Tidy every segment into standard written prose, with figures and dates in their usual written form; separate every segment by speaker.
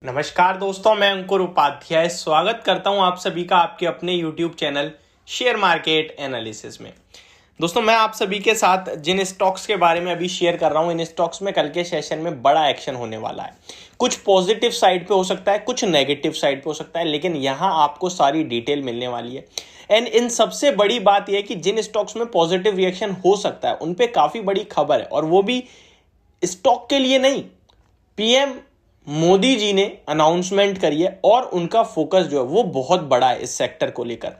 Speaker 1: नमस्कार दोस्तों, मैं अंकुर उपाध्याय स्वागत करता हूं आप सभी का आपके अपने YouTube channel share market analysis में। दोस्तों, मैं आप सभी के साथ जिन स्टॉक्स के बारे में अभी शेयर कर रहा हूं, इन स्टॉक्स में कल के सेशन में बड़ा एक्शन होने वाला है। कुछ पॉजिटिव साइड पे हो सकता है, कुछ नेगेटिव साइड पे हो सकता है, लेकिन यहां आपको सारी डिटेल मिलने वाली है। एंड इन सबसे बड़ी बात यह है कि जिन स्टॉक्स में पॉजिटिव रिएक्शन हो सकता है उन पे काफी बड़ी खबर है, और वो भी स्टॉक के लिए नहीं, पीएम मोदी जी ने अनाउंसमेंट करी है और उनका फोकस जो है वो बहुत बड़ा है इस सेक्टर को लेकर।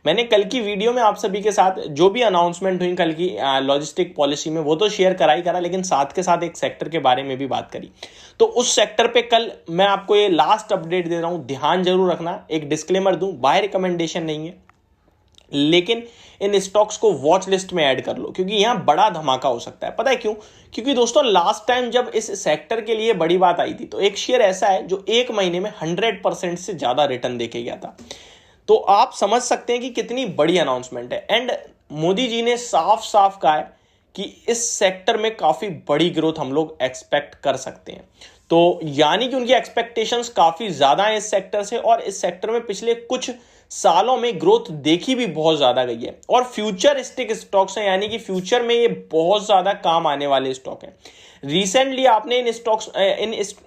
Speaker 1: मैंने कल की वीडियो में आप सभी के साथ जो भी अनाउंसमेंट हुई कल की लॉजिस्टिक पॉलिसी में, वो तो शेयर करा, लेकिन साथ के साथ एक सेक्टर के बारे में भी बात करी। तो उस सेक्टर पे कल मैं आपको ये लास्ट अपडेट दे रहा हूं, ध्यान जरूर रखना। एक डिस्क्लेमर दूं, बाय रिकमेंडेशन नहीं है, लेकिन इन स्टॉक्स को वॉच लिस्ट में ऐड कर लो, क्योंकि यहां बड़ा धमाका हो सकता है। पता है क्यों? क्योंकि दोस्तों, लास्ट टाइम जब इस सेक्टर के लिए बड़ी बात आई थी तो एक शेयर ऐसा है जो एक महीने में 100% से ज्यादा रिटर्न देके गया था। तो आप समझ सकते हैं कि कितनी बड़ी अनाउंसमेंट है। एंड मोदी जी ने साफ साफ कहा है कि इस सेक्टर में काफी बड़ी ग्रोथ हम लोग एक्सपेक्ट कर सकते हैं। तो यानी कि उनकी एक्सपेक्टेशंस काफी ज्यादा है इस सेक्टर से, और इस सेक्टर में पिछले कुछ सालों में ग्रोथ देखी भी बहुत ज्यादा गई है, और फ्यूचरिस्टिक स्टॉक्स हैं, यानी कि फ्यूचर में ये बहुत ज्यादा काम आने वाले स्टॉक हैं। रिसेंटली आपने इन स्टॉक्स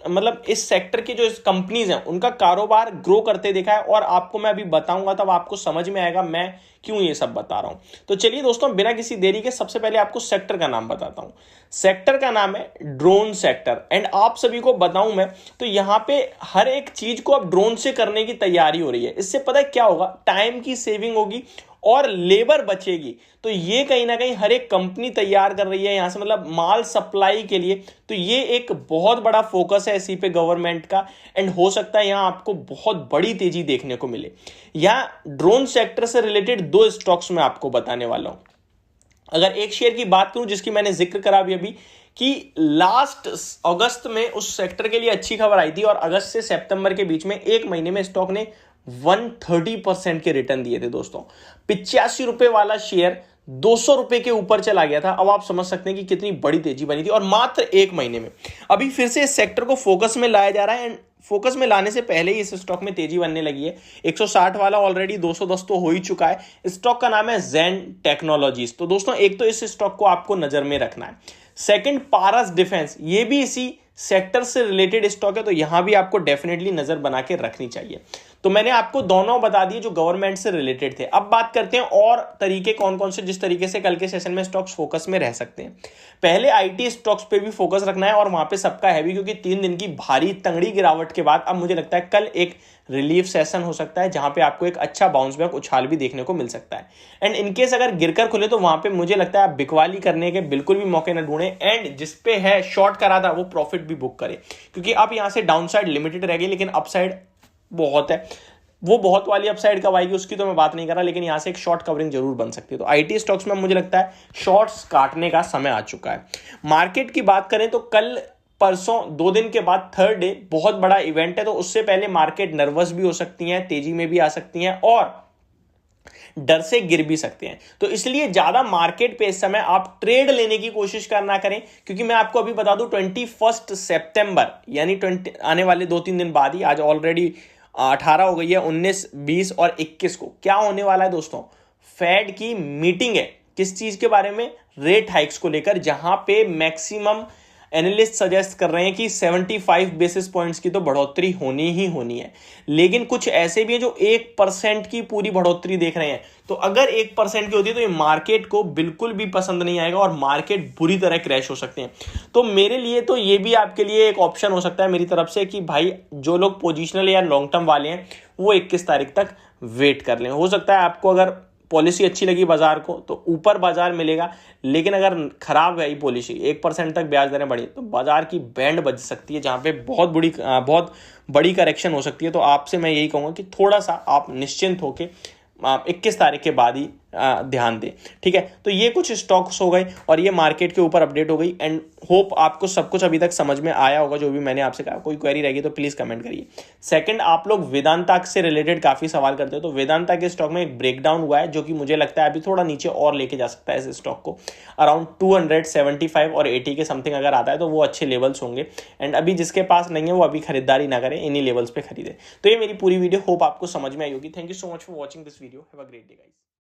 Speaker 1: मतलब इस सेक्टर की जो कंपनीज हैं उनका कारोबार ग्रो करते देखा है, और आपको मैं अभी बताऊंगा तब आपको समझ में आएगा मैं क्यों ये सब बता रहा हूं। तो चलिए दोस्तों, बिना किसी देरी के सबसे पहले आपको सेक्टर का नाम बताता हूं। सेक्टर का नाम है ड्रोन सेक्टर। एंड आप सभी को बताऊं मैं, तो यहां पे हर एक चीज को अब ड्रोन से करने की तैयारी हो रही है। इससे पता है क्या होगा? टाइम की सेविंग होगी और लेबर बचेगी। तो ये कहीं ना कहीं हर एक कंपनी तैयार कर रही है यहां से, मतलब माल सप्लाई के लिए। तो ये एक बहुत बड़ा फोकस है इसी पे गवर्नमेंट का, एंड हो सकता है यहां आपको बहुत बड़ी तेजी देखने को मिले। यहां ड्रोन सेक्टर से रिलेटेड दो स्टॉक्स मैं आपको बताने वाला हूं। अगर एक शेयर की बात करूं जिसकी मैंने जिक्र करा अभी कि लास्ट अगस्त में उस सेक्टर के लिए अच्छी खबर आई थी, और अगस्त से सितंबर के बीच में एक महीने में स्टॉक ने 130% के रिटर्न दिए थे दोस्तों। 85 रुपए वाला शेयर 200 रुपए के ऊपर चला गया था। अब आप समझ सकते हैं कि कितनी बड़ी तेजी बनी थी, और मात्र एक महीने में। अभी फिर से इस सेक्टर को फोकस में लाया जा रहा है, एंड फोकस में लाने से पहले ही इस स्टॉक में तेजी बनने लगी है। 160 वाला ऑलरेडी 210 तो हो ही चुका है। स्टॉक का नाम है ज़ेन टेक्नोलॉजीज। तो दोस्तों, एक तो इस स्टॉक को आपको नजर में रखना है। सेकंड, पारस डिफेंस, ये भी इसी सेक्टर से रिलेटेड स्टॉक है, तो यहां भी आपको डेफिनेटली नजर बना के रखनी चाहिए। तो मैंने आपको दोनों बता दिए जो गवर्नमेंट से रिलेटेड थे। अब बात करते हैं और तरीके कौन कौन से जिस तरीके से कल के सेशन में स्टॉक्स फोकस में रह सकते हैं। पहले आईटी स्टॉक्स पे भी फोकस रखना है, और वहां पे सबका हैवी, क्योंकि 3 दिन की भारी तंगड़ी गिरावट के बाद अब मुझे लगता है कल एक रिलीफ सेशन हो सकता है, जहां पे आपको एक अच्छा बाउंस बैक उछाल भी देखने को मिल सकता है। एंड इनकेस अगर गिरकर खुले तो वहां पे मुझे लगता है आप बिकवाली करने के बिल्कुल भी मौके न ढूंढे, एंड जिसपे है शॉर्ट करा था वो प्रॉफिट भी बुक करे, क्योंकि अब यहां से डाउन साइड लिमिटेड रहेगी, लेकिन अपसाइड बहुत है। वो बहुत वाली अपसाइड कब आएगी उसकी तो मैं बात नहीं कर रहा, लेकिन यहां से एक शॉर्ट कवरिंग जरूर बन सकती है। तो आईटी स्टॉक्स में मुझे लगता है शॉर्ट्स काटने का समय आ चुका है। मार्केट की बात करें तो कल परसों 2 दिन के बाद थर्ड डे बहुत बड़ा इवेंट है, तो उससे पहले मार्केट नर्वस भी हो सकती है, तेजी में भी आ सकती है, और डर से गिर भी सकते हैं। तो इसलिए ज्यादा मार्केट पे इस समय आप ट्रेड लेने की कोशिश करना करें, क्योंकि मैं आपको अभी बता दूं 21 सितंबर यानी 20 आने वाले 2-3 दिन बाद ही, आज ऑलरेडी 18 हो गई है, 19, 20 और 21 को क्या होने वाला है दोस्तों? फेड की मीटिंग है। किस चीज के बारे में? रेट हाइक्स को लेकर, जहां पे मैक्सिमम एनालिस्ट सजेस्ट कर रहे हैं कि 75 बेसिस पॉइंट्स की तो बढ़ोतरी होनी ही होनी है। लेकिन कुछ ऐसे भी हैं जो 1% की पूरी बढ़ोतरी देख रहे हैं। तो अगर 1% की होती है तो ये मार्केट को बिल्कुल भी पसंद नहीं आएगा, और मार्केट बुरी तरह क्रैश हो सकते हैं। तो मेरे लिए तो ये भी आपके लिए एक ऑप्शन हो सकता है मेरी तरफ से कि भाई जो लोग पोजिशनल या लॉन्ग टर्म वाले हैं वो 21 तारीख तक वेट कर लें। हो सकता है आपको अगर पॉलिसी अच्छी लगी बाजार को तो ऊपर बाजार मिलेगा, लेकिन अगर खराब है पॉलिसी, 1% तक ब्याज दरें बढ़ी, तो बाजार की बैंड बज सकती है, जहां पे बहुत बड़ी करेक्शन हो सकती है। तो आपसे मैं यही कहूंगा कि थोड़ा सा आप निश्चिंत होके 21 तारीख के बाद ही ध्यान दें। ठीक है, तो ये कुछ स्टॉक्स हो गए और ये मार्केट के ऊपर अपडेट हो गई। एंड होप आपको सब कुछ अभी तक समझ में आया होगा जो भी मैंने आपसे कहा। कोई क्वेरी रहेगी तो प्लीज कमेंट करिए। सेकंड, आप लोग वेदांता से रिलेटेड काफी सवाल करते हो, तो वेदांता के स्टॉक में एक ब्रेकडाउन हुआ है जो कि मुझे लगता है अभी थोड़ा नीचे और लेके जा सकता है इस स्टॉक को। अराउंड 275 और 80 के समथिंग अगर आता है तो वो अच्छे लेवल्स होंगे। एंड अभी जिसके पास नहीं है वो अभी खरीदारी ना करें, इन्हीं लेवल्स पे खरीदे। तो ये मेरी पूरी वीडियो होप आपको समझ में आई होगी। Thank you so much for watching this video. Have a great day guys.